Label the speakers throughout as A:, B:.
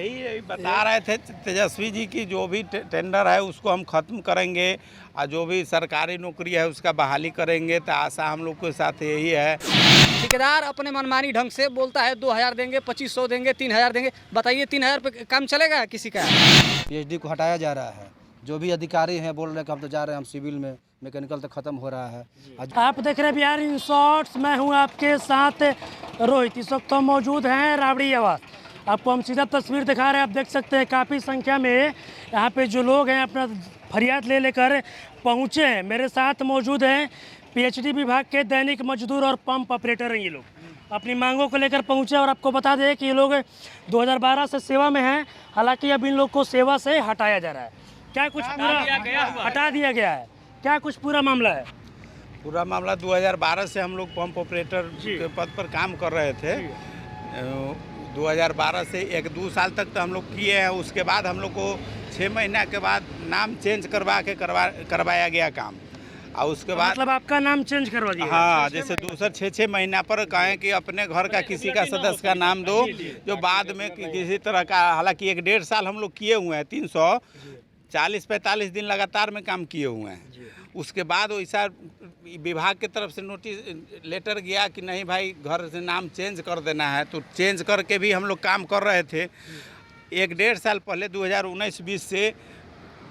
A: यही बता रहे थे तेजस्वी जी की जो भी टेंडर है उसको हम ख़त्म करेंगे और जो भी सरकारी नौकरी है उसका बहाली करेंगे। तो आशा हम लोग के साथ यही है।
B: ठेकेदार अपने मनमानी ढंग से बोलता है 2000 देंगे, 2500 देंगे, 3000 देंगे। बताइए 3000 पे काम चलेगा किसी का?
C: पीएचडी को हटाया जा रहा है। जो भी अधिकारी हैं बोल रहे हैं कि हम तो जा रहे हैं, हम सिविल में, मैकेनिकल तो खत्म हो रहा है।
D: आप देख रहे हैं बिहार इन शॉर्ट्स। मैं हूं आपके साथ रोहित। इस वक्त हम मौजूद हैं राबड़ी आवास। आपको हम सीधा तस्वीर दिखा रहे हैं। आप देख सकते हैं काफ़ी संख्या में यहाँ पे जो लोग हैं अपना फरियाद ले लेकर पहुँचे हैं। मेरे साथ मौजूद हैं पीएचडी विभाग के दैनिक मजदूर और पंप ऑपरेटर हैं। ये लोग अपनी मांगों को लेकर पहुँचे और आपको बता दें कि ये लोग 2012 से सेवा में हैं। हालांकि अब इन लोग को सेवा से हटाया जा रहा है। क्या कुछ पूरा हटा दिया गया है? क्या कुछ पूरा मामला है?
A: पूरा मामला 2012 से हम लोग पंप ऑपरेटर के पद पर काम कर रहे थे। 2012 से 1-2 साल तक तो हम लोग किए हैं। उसके बाद हम लोग को 6 महीना के बाद नाम चेंज करवाया गया काम। और उसके बाद
D: मतलब आपका नाम चेंज करवा दिया?
A: हाँ, जैसे दूसरा 6-6 महीना पर कहें कि अपने घर का किसी का सदस्य का नाम दो, जो बाद में किसी तरह का। हालांकि 1-1.5 साल हम लोग किए हुए हैं, 340-45 दिन लगातार में काम किए हुए हैं। उसके बाद वैसा विभाग की तरफ से नोटिस लेटर गया कि नहीं भाई घर से नाम चेंज कर देना है। तो चेंज करके भी हम लोग काम कर रहे थे। 1-1.5 साल पहले 2019-20 से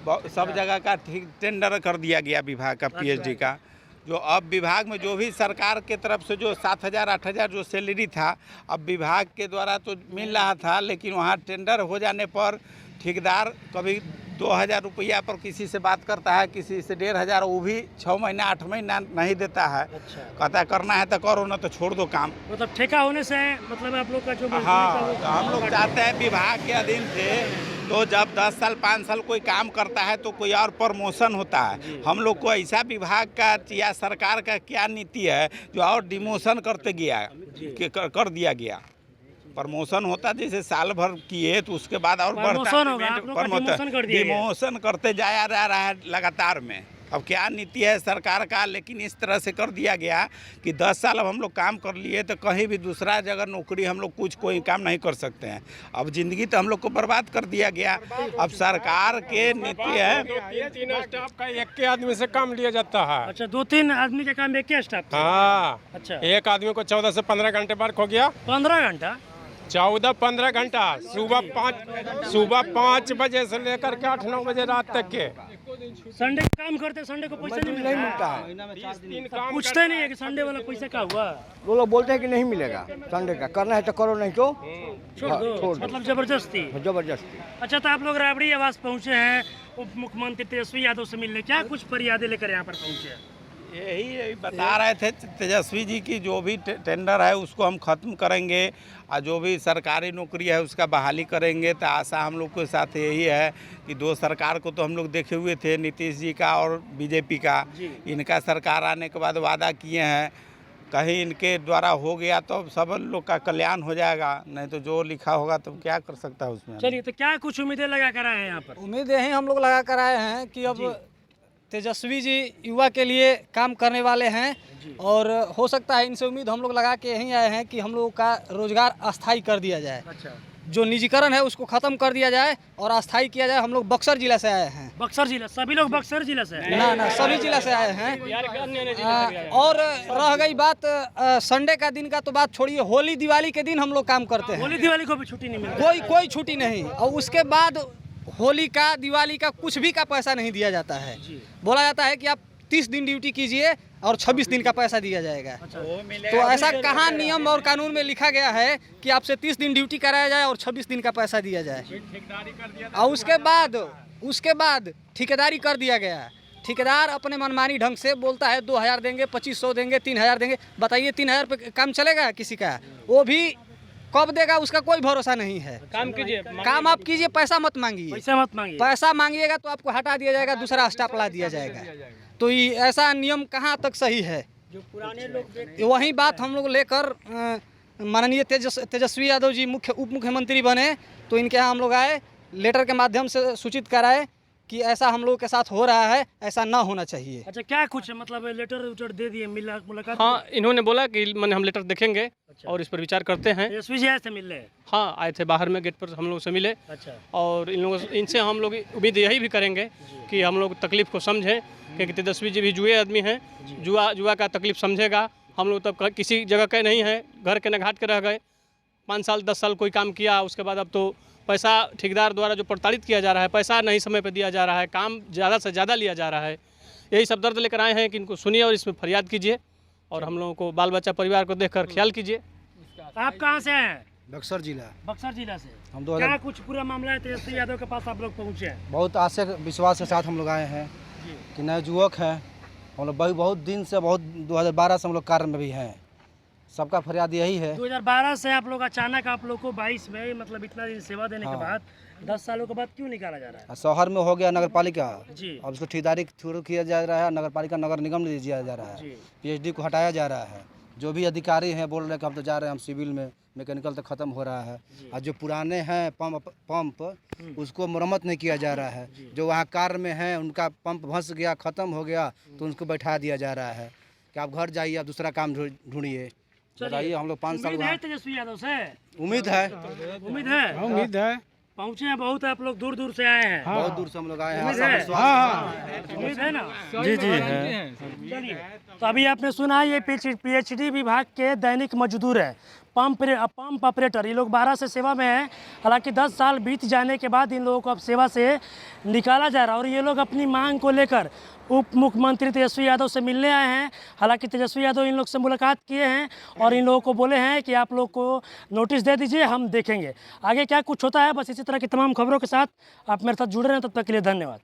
A: सब जगह का ठीक टेंडर कर दिया गया विभाग का, पीएचडी का। जो अब विभाग में जो भी सरकार के तरफ से जो 7,000-8,000 जो सैलरी था, अब विभाग के द्वारा तो मिल रहा था, लेकिन वहाँ टेंडर हो जाने पर ठेकेदार कभी 2,000 रुपया पर किसी से बात करता है, किसी से 1,500, वो भी 6 महीना 8 महीना नहीं देता है। कहता है करना है तो करो, ना तो छोड़ दो काम।
D: मतलब ठेका होने से मतलब आप लोग का जो
A: हाँ, तो हम लोग चाहते हैं विभाग के अधीन थे तो जब 10 साल 5 साल कोई काम करता है तो कोई और प्रमोशन होता है। हम लोग को ऐसा विभाग का या सरकार का क्या नीति है जो और डिमोशन करते गया कर दिया गया। प्रमोशन होता जैसे साल भर किए तो उसके बाद और डिमोशन करते जाया जा रहा है लगातार में। अब क्या नीति है सरकार का, लेकिन इस तरह से कर दिया गया कि 10 साल अब हम लोग काम कर लिए तो कहीं भी दूसरा जगह नौकरी हम लोग कोई काम नहीं कर सकते हैं। अब जिंदगी तो हम लोग को बर्बाद कर दिया गया। अब सरकार के नीति है
E: 2-3 स्टाफ का एक के आदमी से काम लिया जाता है।
D: अच्छा, 2-3 आदमी का काम एक के स्टाफ?
E: हाँ।
D: अच्छा,
E: एक आदमी को 14 से 15 घंटे वर्क हो गया।
D: 15 घंटा?
E: 14-15 घंटा, सुबह 5 बजे से लेकर के 8-9 बजे रात तक के।
D: संडे काम करते, संडे को पैसा नहीं मिलता है? पूछते नहीं है कि संडे वाला पैसा क्या हुआ?
C: वो लोग बोलते हैं कि नहीं मिलेगा संडे का, करना है तो करो, नहीं तो
D: छोड़ दो। मतलब जबरदस्ती? अच्छा, तो आप लोग राबड़ी आवास पहुँचे हैं उप मुख्यमंत्री तेजस्वी यादव से मिलने। क्या कुछ फरियादें लेकर यहाँ पर पहुँचे हैं?
A: यही बता रहे थे तेजस्वी जी की जो भी टेंडर है उसको हम ख़त्म करेंगे और जो भी सरकारी नौकरी है उसका बहाली करेंगे। तो आशा हम लोग के साथ यही है कि 2 सरकार को तो हम लोग देखे हुए थे, नीतीश जी का और बीजेपी का। इनका सरकार आने के बाद वादा किए हैं कहीं इनके द्वारा हो गया तो सब लोग का कल्याण हो जाएगा, नहीं तो जो लिखा होगा तो क्या कर सकता है उसमें।
D: चलिए, तो क्या कुछ उम्मीदें लगा कर आए हैं यहाँ पर?
B: उम्मीद यही हम लोग लगा कर आए हैं कि अब तेजस्वी जी युवा के लिए काम करने वाले हैं और हो सकता है इनसे उम्मीद हम लोग लगा के यहीं आए हैं कि हम लोगों का रोजगार अस्थाई कर दिया जाए।
D: अच्छा,
B: जो निजीकरण है उसको खत्म कर दिया जाए और अस्थाई किया जाए। हम लोग बक्सर जिला से आए हैं।
D: बक्सर जिला? सभी लोग बक्सर जिला से?
B: ना, सभी जिला से आए हैं। और रह गई बात संडे का दिन का, तो बात छोड़िए, होली दिवाली के दिन हम लोग काम करते हैं।
D: होली दिवाली को भी छुट्टी नहीं मिलती?
B: कोई छुट्टी नहीं। और उसके बाद होली का, दिवाली का कुछ भी का पैसा नहीं दिया जाता है। बोला जाता है कि आप 30 दिन ड्यूटी कीजिए और 26 दिन का पैसा दिया जाएगा। तो ऐसा कहाँ नियम और कानून में लिखा गया है कि आपसे 30 दिन ड्यूटी कराया जाए और 26 दिन का पैसा दिया जाए? और उसके बाद ठेकेदारी कर दिया गया। ठेकेदार अपने मनमानी ढंग से बोलता है 2,000 देंगे, 2500 देंगे, 3,000 देंगे। बताइए 3,000 पे काम चलेगा किसी का? वो भी कब देगा उसका कोई भरोसा नहीं है।
D: काम कीजिए,
B: काम आप कीजिए, पैसा मत मांगिए। पैसा मांगिएगा तो आपको हटा दिया जाएगा, दूसरा स्टाफ ला दिया जाएगा। तो ये ऐसा नियम कहाँ तक सही है?
D: जो पुराने लोग
B: वही बात हम लोग लेकर माननीय तेजस्वी यादव जी उप मुख्यमंत्री बने तो इनके यहाँ हम लोग आए, लेटर के माध्यम से सूचित कराए कि ऐसा हम लोगों के साथ हो रहा है, ऐसा ना होना चाहिए।
D: अच्छा, क्या कुछ मतलब लेटर उटर दे दिए, मुलाकात?
F: हाँ, इन्होंने बोला कि मैंने हम लेटर देखेंगे और इस पर विचार करते हैं।
D: एसपी जी से मिल रहे हैं?
F: हाँ, आए थे बाहर में, गेट पर हम लोग से मिले।
D: अच्छा।
F: और इन लोगों इनसे हम लोग उम्मीद यही भी करेंगे कि हम लोग तकलीफ़ को समझें, क्योंकि तेजस्वी जी भी जुए आदमी हैं, जुआ का तकलीफ़ समझेगा। हम लोग तब किसी जगह के नहीं हैं, घर के न घाट के रह गए। 5 साल 10 साल कोई काम किया, उसके बाद अब तो पैसा ठेकेदार द्वारा जो प्रताड़ित किया जा रहा है, पैसा नहीं समय पर दिया जा रहा है, काम ज़्यादा से ज़्यादा लिया जा रहा है। यही सब दर्द लेकर आए हैं कि इनको सुनिए और इसमें फरियाद कीजिए और हम लोगों को बाल बच्चा परिवार को देखकर ख्याल कीजिए।
D: आप कहाँ से हैं?
C: बक्सर जिला।
D: बक्सर जिला से।
C: हम
D: क्या कुछ पूरा मामला है, तेजस्वी यादव के पास आप लोग पहुँचे हैं?
C: बहुत आशा विश्वास के साथ हम लोग आए हैं कि नए युवक हैं हम लोग, बहुत दिन से, बहुत 2012 से हम लोग कार्य में भी हैं। सबका फरियाद यही है।
D: 2012 से आप लोग अचानक, आप लोग को 22 में, मतलब इतना दिन सेवा देने के बाद 10 सालों के बाद क्यों निकाला जा रहा है?
C: शहर में हो गया नगर पालिका
D: जी।
C: अब उसको ठेकेदारी थ्रू किया जा रहा है, नगर पालिका नगर निगम में दिया जा रहा है, PhD को हटाया जा रहा है। जो भी अधिकारी हैं बोल रहे हैं कि हम तो जा रहे हैं, हम सिविल में, मैकेनिकल तो ख़त्म हो रहा है। और जो पुराने हैं पंप उसको मरम्मत नहीं किया जा रहा है। जो वहाँ कार्य में हैं उनका पंप धंस गया, ख़त्म हो गया, तो उनको बैठा दिया जा रहा है कि आप घर जाइए, आप दूसरा काम ढूंढिए। बताइए, हम लोग 5 साल
D: उम्मीद है तेजस्वी यादव से?
C: उम्मीद है।
D: उम्मीद है। पहुँचे हैं बहुत, आप लोग दूर दूर से आए हैं।
C: बहुत दूर से हम लोग आए हैं।
D: उम्मीद है ना? जी है। चलिए, तो अभी आपने सुना, ये PhD विभाग के दैनिक मजदूर है, पंप ऑपरेटर। ये लोग 12 से सेवा में हैं। हालांकि 10 साल बीत जाने के बाद इन लोगों को अब सेवा से निकाला जा रहा है और ये लोग अपनी मांग को लेकर उप मुख्यमंत्री तेजस्वी यादव से मिलने आए हैं। हालांकि तेजस्वी यादव इन लोग से मुलाकात किए हैं और इन लोगों को बोले हैं कि आप लोग को नोटिस दे दीजिए, हम देखेंगे आगे क्या कुछ होता है। बस इसी तरह की तमाम खबरों के साथ आप मेरे साथ जुड़े रहें। तब तक के लिए धन्यवाद।